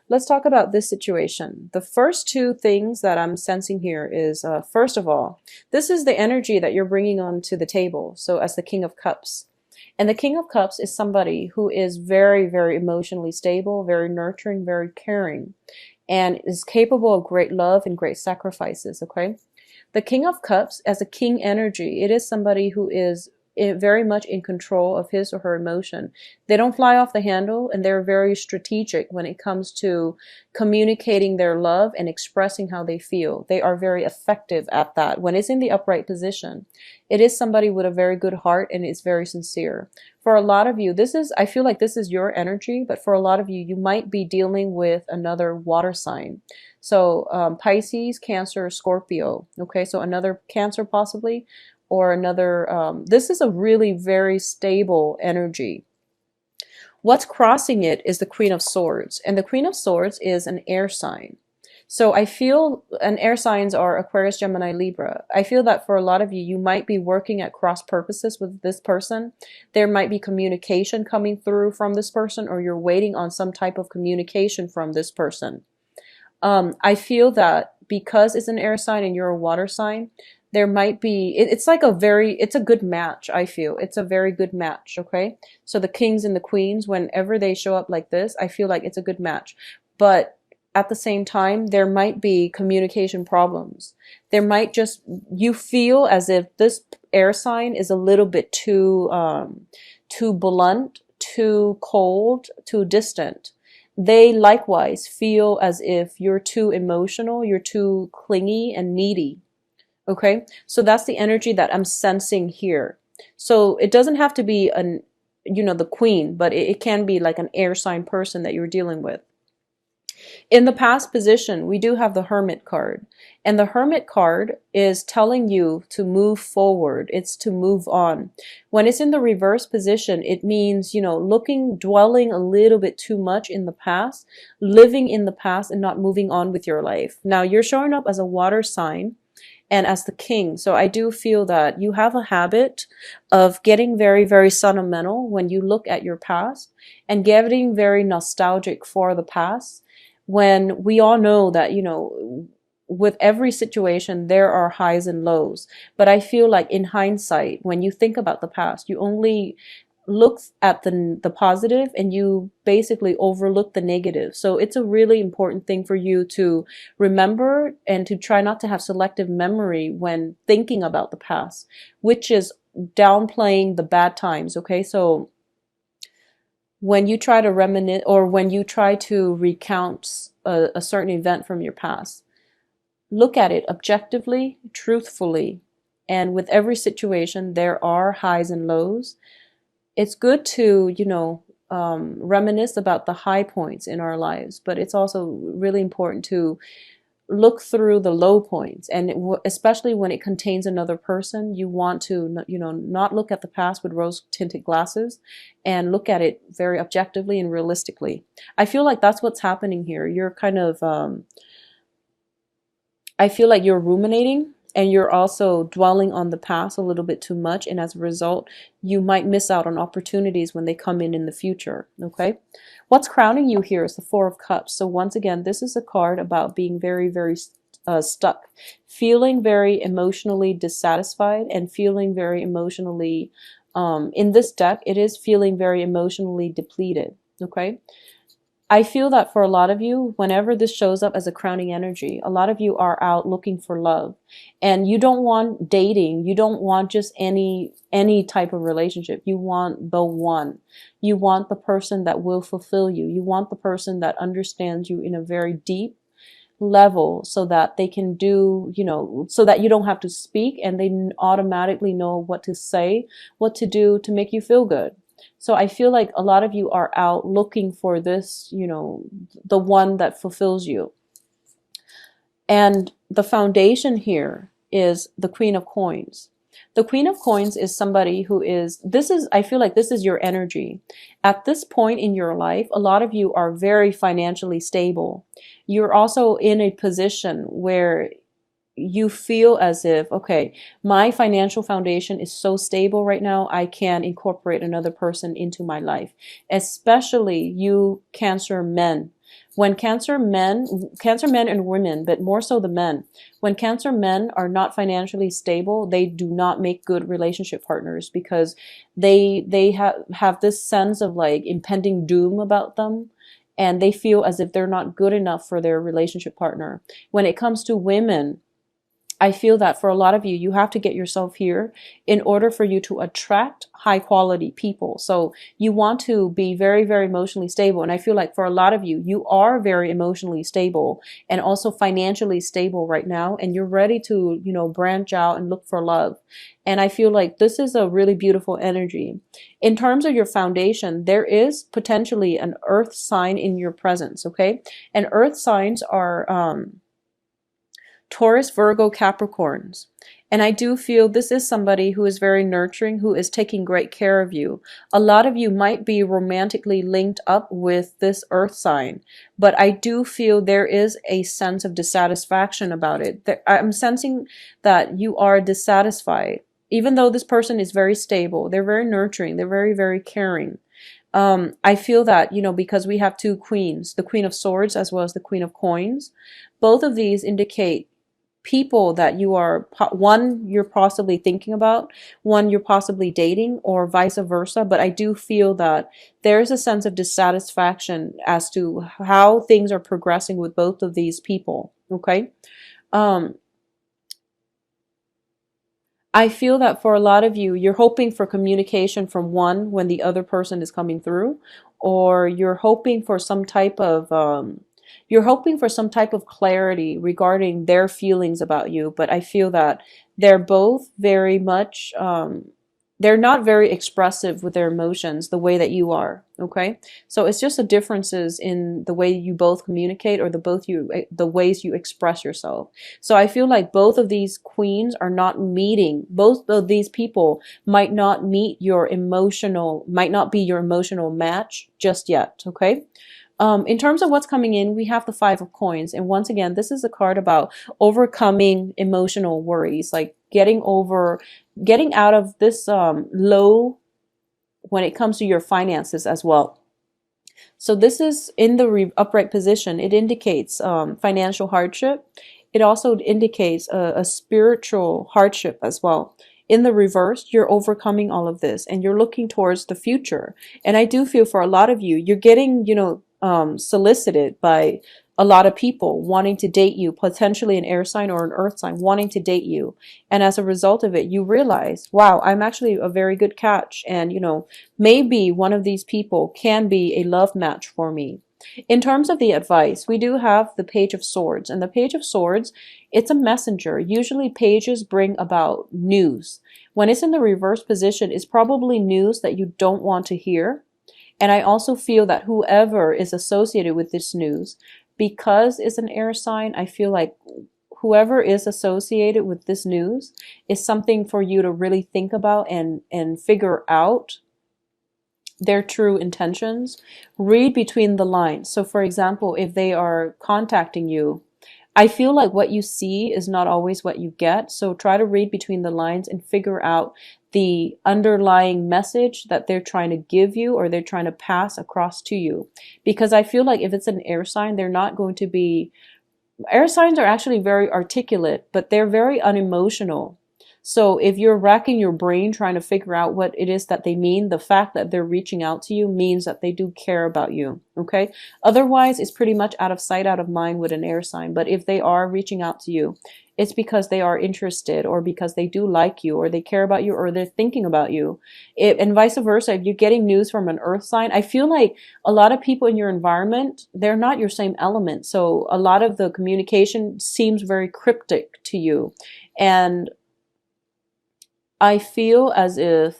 let's talk about this situation. The first two things that I'm sensing here is, first of all, this is the energy that you're bringing onto the table. So as the King of Cups. And the King of Cups is somebody who is very, very emotionally stable, very nurturing, very caring, and is capable of great love and great sacrifices, okay? The King of Cups, as a king energy, it is somebody who is very much in control of his or her emotion. They don't fly off the handle, and they're very strategic when it comes to communicating their love and expressing how they feel. They are very effective at that. When it's in the upright position, it is somebody with a very good heart and is very sincere. For a lot of you, I feel like this is your energy, but for a lot of you, you might be dealing with another water sign. So Pisces, Cancer, Scorpio. Okay, so another Cancer possibly, or another, this is a really very stable energy. What's crossing it is the Queen of Swords, and the Queen of Swords is an air sign. So I feel, and air signs are Aquarius, Gemini, Libra. I feel that for a lot of you, you might be working at cross purposes with this person. There might be communication coming through from this person, or you're waiting on some type of communication from this person. I feel that because it's an air sign and you're a water sign, there might be, it's like it's a good match, I feel. It's a very good match, okay? So the kings and the queens, whenever they show up like this, I feel like it's a good match. But at the same time, there might be communication problems. There might just, you feel as if this air sign is a little bit too blunt, too cold, too distant. They likewise feel as if you're too emotional, you're too clingy and needy. Okay, so that's the energy that I'm sensing here. So it doesn't have to be the queen, but it can be like an air sign person that you're dealing with. In the past position, we do have the Hermit card. And the Hermit card is telling you to move forward. It's to move on. When it's in the reverse position, it means, dwelling a little bit too much in the past, living in the past and not moving on with your life. Now, you're showing up as a water sign and as the king. So I do feel that you have a habit of getting very, very sentimental when you look at your past and getting very nostalgic for the past, when we all know that, with every situation, there are highs and lows. But I feel like in hindsight, when you think about the past, you only look at the positive and you basically overlook the negative. So it's a really important thing for you to remember and to try not to have selective memory when thinking about the past, which is downplaying the bad times. Okay, so when you try to reminisce, or when you try to recount a certain event from your past, look at it objectively, truthfully, and with every situation, there are highs and lows. It's good to, reminisce about the high points in our lives, but it's also really important to look through the low points, and especially when it contains another person, you want to, not look at the past with rose-tinted glasses and look at it very objectively and realistically. I feel like that's what's happening here. You're kind of, I feel like you're ruminating, and you're also dwelling on the past a little bit too much, and as a result, you might miss out on opportunities when they come in the future, okay? What's crowning you here is the Four of Cups. So once again, this is a card about being very, very stuck, feeling very emotionally dissatisfied, and feeling very emotionally, in this deck, it is feeling very emotionally depleted, okay? I feel that for a lot of you, whenever this shows up as a crowning energy, a lot of you are out looking for love, and you don't want dating. You don't want just any type of relationship. You want the one. You want the person that will fulfill you. You want the person that understands you in a very deep level, so that they can do, so that you don't have to speak and they automatically know what to say, what to do to make you feel good. So I feel like a lot of you are out looking for this, the one that fulfills you. And the foundation here is the Queen of Coins. The Queen of Coins is somebody who I feel like this is your energy. At this point in your life, a lot of you are very financially stable. You're also in a position where you feel as if, okay, my financial foundation is so stable right now, I can incorporate another person into my life. Especially you Cancer men. When Cancer men and women, but more so the men, when Cancer men are not financially stable, they do not make good relationship partners because they have this sense of like impending doom about them, and they feel as if they're not good enough for their relationship partner. When it comes to women, I feel that for a lot of you, you have to get yourself here in order for you to attract high quality people. So you want to be very, very emotionally stable. And I feel like for a lot of you, you are very emotionally stable and also financially stable right now. And you're ready to, branch out and look for love. And I feel like this is a really beautiful energy. In terms of your foundation, there is potentially an earth sign in your presence. Okay. And earth signs are, Taurus, Virgo, Capricorns. And I do feel this is somebody who is very nurturing, who is taking great care of you. A lot of you might be romantically linked up with this earth sign, but I do feel there is a sense of dissatisfaction about it. I'm sensing that you are dissatisfied. Even though this person is very stable, they're very nurturing, they're very, very caring. I feel that, because we have two queens, the Queen of Swords as well as the Queen of Coins, both of these indicate people that you are, one you're possibly thinking about, one you're possibly dating, or vice versa. But I do feel that there's a sense of dissatisfaction as to how things are progressing with both of these people. Okay. I feel that for a lot of you, you're hoping for communication from one when the other person is coming through, or you're hoping for some type of clarity regarding their feelings about you. But I feel that they're both very much, they're not very expressive with their emotions the way that you are. Okay. So it's just the differences in the way you both communicate, or the ways you express yourself. So I feel like both of these queens are not meeting, both of these people might not be your emotional match just yet. Okay. In terms of what's coming in, we have the Five of Coins. And once again, this is a card about overcoming emotional worries, like getting out of this low when it comes to your finances as well. So this is in the upright position. It indicates financial hardship. It also indicates a spiritual hardship as well. In the reverse, you're overcoming all of this and you're looking towards the future. And I do feel for a lot of you, you're getting, solicited by a lot of people wanting to date you, potentially an air sign or an earth sign wanting to date you. And as a result of it, you realize, wow, I'm actually a very good catch. And, maybe one of these people can be a love match for me. In terms of the advice, we do have the Page of Swords. And the Page of Swords, it's a messenger. Usually pages bring about news. When it's in the reverse position, it's probably news that you don't want to hear. And I also feel that whoever is associated with this news, because it's an air sign, I feel like whoever is associated with this news is something for you to really think about and figure out their true intentions. Read between the lines. So for example, if they are contacting you, I feel like what you see is not always what you get. So try to read between the lines and figure out the underlying message that they're trying to give you or they're trying to pass across to you. Because I feel like if it's an air sign, they're not going to be, air signs are actually very articulate, but they're very unemotional. So if you're racking your brain trying to figure out what it is that they mean, the fact that they're reaching out to you means that they do care about you. Okay. Otherwise, it's pretty much out of sight, out of mind with an air sign. But if they are reaching out to you, it's because they are interested or because they do like you or they care about you or they're thinking about you. And vice versa, if you're getting news from an earth sign, I feel like a lot of people in your environment, they're not your same element. So a lot of the communication seems very cryptic to you. And I feel as if,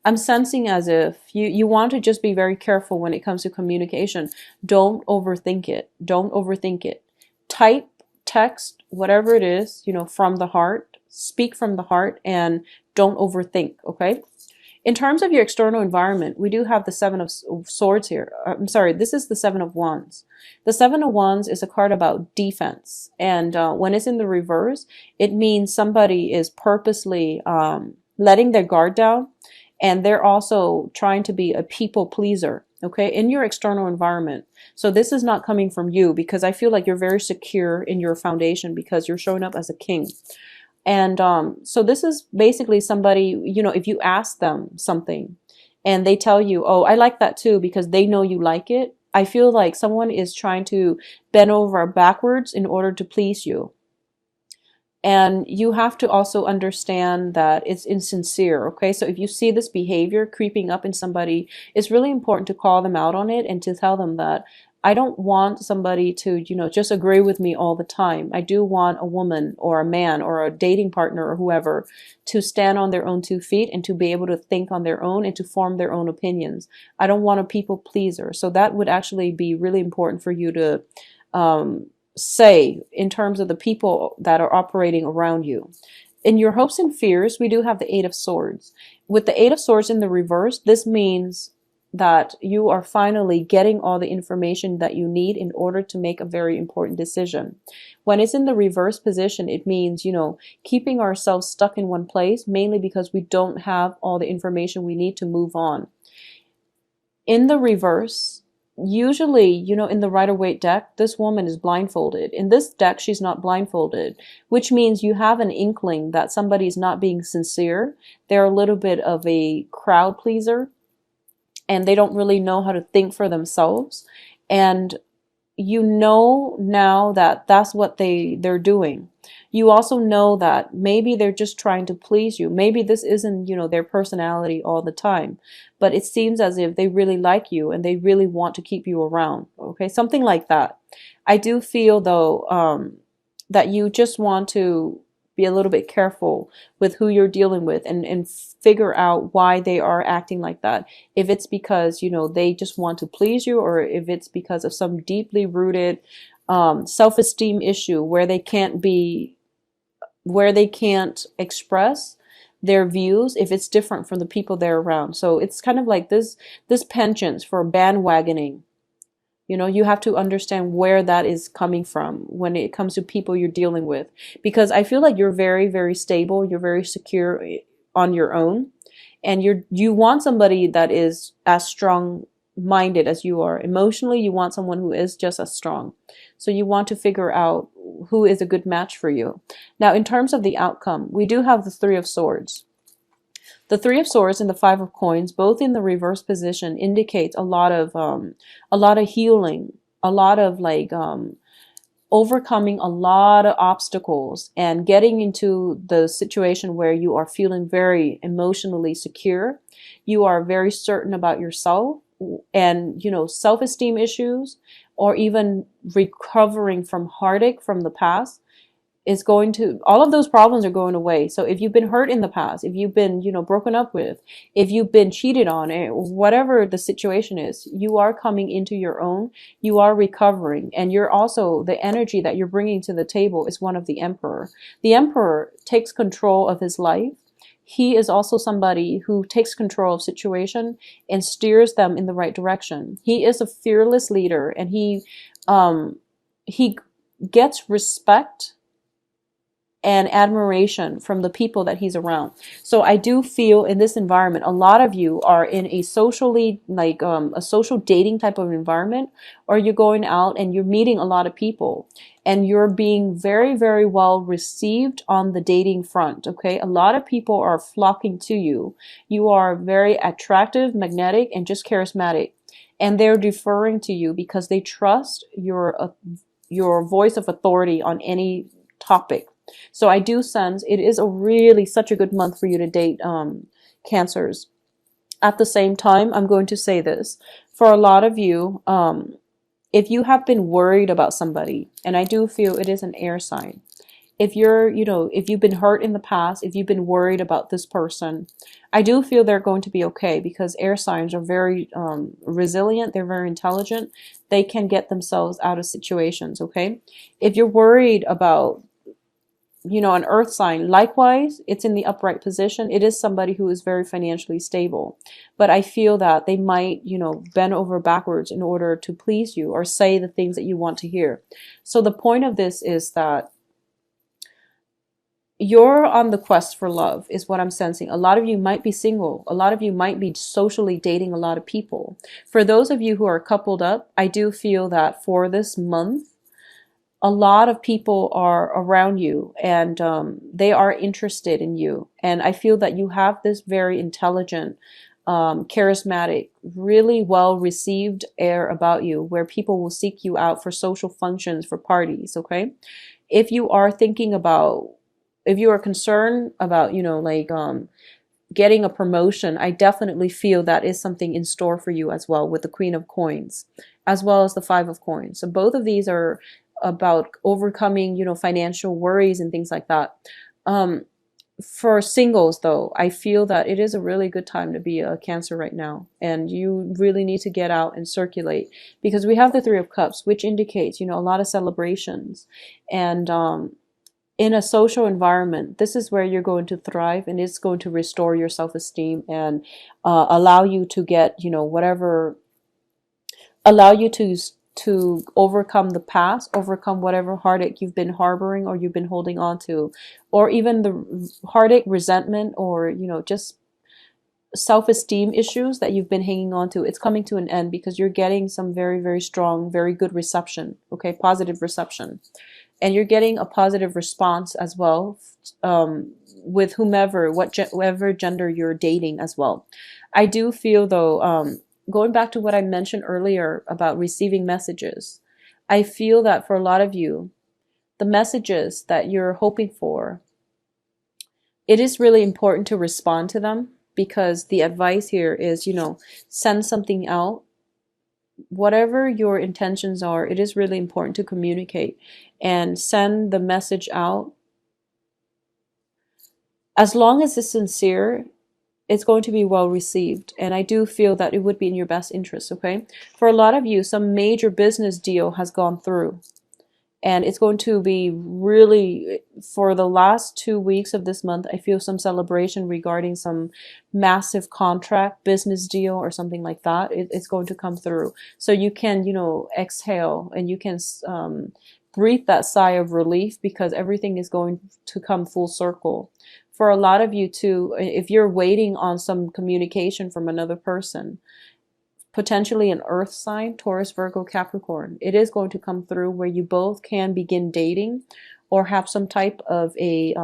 I'm sensing as if you want to just be very careful when it comes to communication. Don't overthink it. Don't overthink it. Type, text, whatever it is, from the heart. Speak from the heart and don't overthink, okay? In terms of your external environment, we do have the Seven of Swords here. I'm sorry, this is the Seven of Wands. The Seven of Wands is a card about defense. And when it's in the reverse, it means somebody is purposely letting their guard down. And they're also trying to be a people pleaser. okay, in your external environment. So this is not coming from you, because I feel like you're very secure in your foundation because you're showing up as a king. And so this is basically somebody, if you ask them something and they tell you, oh, I like that too, because they know you like it. I feel like someone is trying to bend over backwards in order to please you. And you have to also understand that it's insincere, okay? So if you see this behavior creeping up in somebody, it's really important to call them out on it and to tell them that I don't want somebody to, just agree with me all the time. I do want a woman or a man or a dating partner or whoever to stand on their own 2 feet and to be able to think on their own and to form their own opinions. I don't want a people pleaser. So that would actually be really important for you to say in terms of the people that are operating around you. In your hopes and fears, we do have the Eight of Swords. With the Eight of Swords in the reverse, this means that you are finally getting all the information that you need in order to make a very important decision. When it's in the reverse position, it means, keeping ourselves stuck in one place, mainly because we don't have all the information we need to move on. In the reverse, usually, in the Rider-Waite deck, this woman is blindfolded. In this deck, she's not blindfolded, which means you have an inkling that somebody's not being sincere. They're a little bit of a crowd pleaser, and they don't really know how to think for themselves. And you know now that that's what they're doing. You also know that maybe they're just trying to please you. Maybe this isn't, their personality all the time, but it seems as if they really like you and they really want to keep you around. Okay, something like that. I do feel though that you just want to be a little bit careful with who you're dealing with and figure out why they are acting like that. If it's because, they just want to please you, or if it's because of some deeply rooted self-esteem issue where they can't express their views if it's different from the people they're around. So it's kind of like this penchant for bandwagoning. You have to understand where that is coming from when it comes to people you're dealing with. Because I feel like you're very, very stable. You're very secure on your own. And you want somebody that is as strong-minded as you are. Emotionally, you want someone who is just as strong. So you want to figure out who is a good match for you. Now, in terms of the outcome, we do have the Three of Swords. The Three of Swords and the Five of Coins, both in the reverse position, indicates a lot of healing, a lot of overcoming a lot of obstacles and getting into the situation where you are feeling very emotionally secure. You are very certain about yourself and, self-esteem issues, or even recovering from heartache from the past. All of those problems are going away. So if you've been hurt in the past, if you've been, broken up with, if you've been cheated on, whatever the situation is, you are coming into your own, you are recovering, and you're also, the energy that you're bringing to the table is one of the Emperor. The Emperor takes control of his life. He is also somebody who takes control of situation and steers them in the right direction. He is a fearless leader, and he gets respect and admiration from the people that he's around. So I do feel in this environment, a lot of you are in a socially, a social dating type of environment, or you're going out and you're meeting a lot of people and you're being very, very well received on the dating front. Okay. A lot of people are flocking to you. You are very attractive, magnetic, and just charismatic. And they're deferring to you because they trust your voice of authority on any topic. So I do sense it is such a good month for you to date Cancers. At the same time, I'm going to say this. For a lot of you, if you have been worried about somebody, and I do feel it is an air sign. If if you've been hurt in the past, if you've been worried about this person, I do feel they're going to be okay, because air signs are very resilient. They're very intelligent. They can get themselves out of situations, okay? If you're worried about an earth sign, likewise, it's in the upright position. It is somebody who is very financially stable. But I feel that they might, bend over backwards in order to please you or say the things that you want to hear. So the point of this is that You're on the quest for love, is what I'm sensing. A lot of you might be single. A lot of you might be socially dating a lot of people. For those of you who are coupled up, I do feel that for this month, a lot of people are around you, and they are interested in you. And I feel that you have this very intelligent, charismatic, really well received air about you, where people will seek you out for social functions, for parties. Okay. If you are thinking about, if you are concerned about, like, getting a promotion, I definitely feel that is something in store for you as well, with the Queen of Coins, as well as the Five of Coins. So both of these are about overcoming, financial worries and things like that. Um, for singles, though, I feel that it is a really good time to be a Cancer right now, and you really need to get out and circulate, because we have the Three of Cups, which indicates, a lot of celebrations, and in a social environment, this is where you're going to thrive, and it's going to restore your self-esteem, and allow you to get, whatever, allow you to overcome the past, overcome whatever heartache you've been harboring or you've been holding on to, or even the heartache, resentment, or just self-esteem issues that you've been hanging on to. It's coming to an end, because you're getting some very, very strong, very good reception. Okay, positive reception, and you're getting a positive response as well, with whomever, whatever gender you're dating as well. I do feel, though, going back to what I mentioned earlier about receiving messages, I feel that for a lot of you, the messages that you're hoping for, it is really important to respond to them, because the advice here is, send something out. Whatever your intentions are, it is really important to communicate and send the message out. As long as it's sincere, it's going to be well received. And I do feel that it would be in your best interest, okay? For a lot of you, some major business deal has gone through. And it's going to be really, for the last 2 weeks of this month, I feel some celebration regarding some massive contract, business deal, or something like that. It's going to come through. So you can, exhale, and you can breathe that sigh of relief, because everything is going to come full circle. For a lot of you too, if you're waiting on some communication from another person, potentially an earth sign, Taurus, Virgo, Capricorn, it is going to come through, where you both can begin dating or have some type of a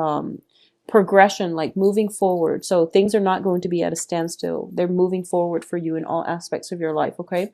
progression, like moving forward. So things are not going to be at a standstill. They're moving forward for you in all aspects of your life, okay?